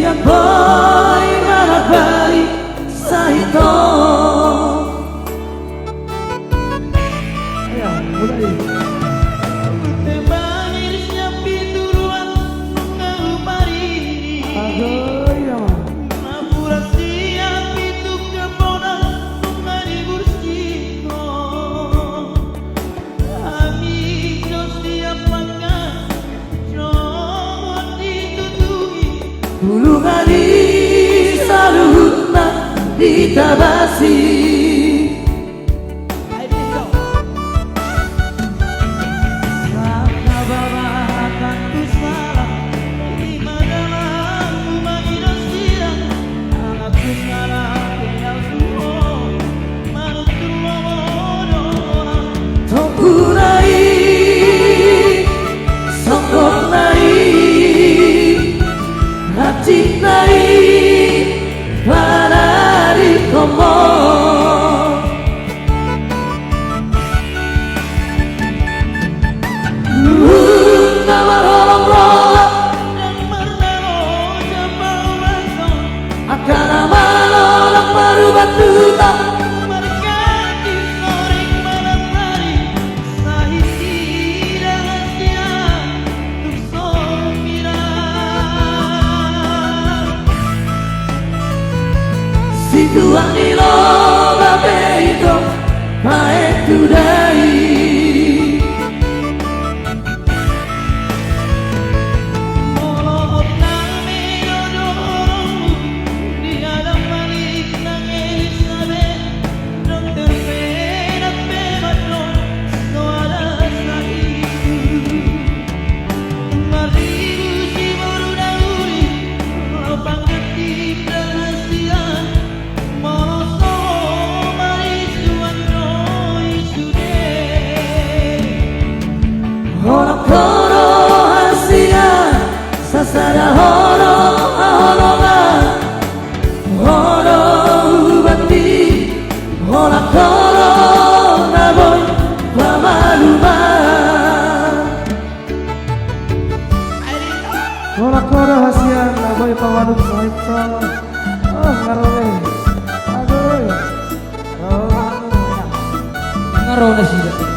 Tiap boy marabari sahito. Ayo, mulai. Tebangin siap pituruan ngehubari. Agoy, Napura siap pitu kebonan ngari bursiko. Amigo siap makan Jomot ditutui. bulu hari saluhutna ditabasi. Tokunai, sokok nai, hati nai, parari komo. Nawar holong rola, akan amalo lang marubat tuta. Situang ilo babe ito maek tudai. Horo koro hasia sasara horo ahoronga. Horo ubati horo koro naboy pamaluma. Horo koro hasia naboy pamaluma saito. Oh ngarone. Aduh. Oh ngarone sih.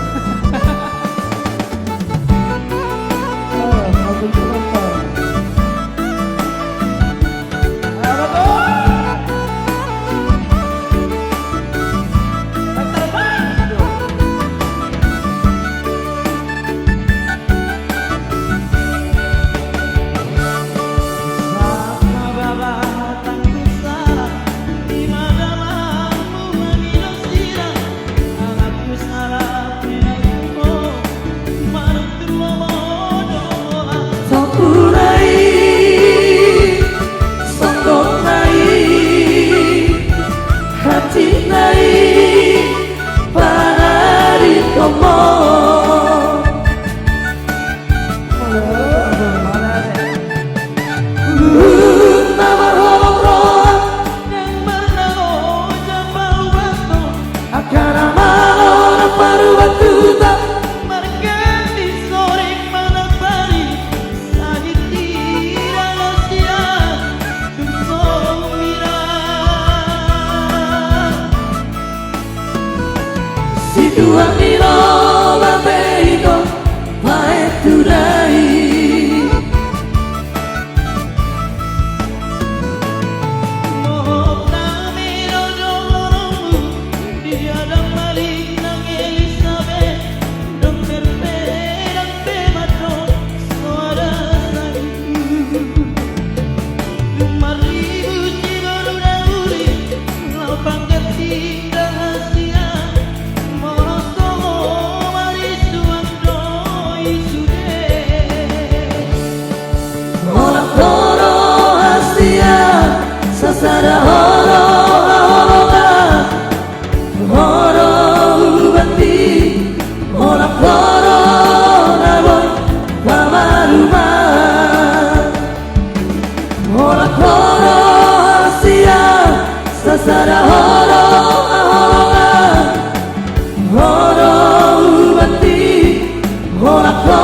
Situang ilo babe ito maek tudai. Sasara horo ahoronga. Horo ubati horo koro naboy pamaluma. Horo koro hasia sasara horo ahoronga. Horo ubati horo koro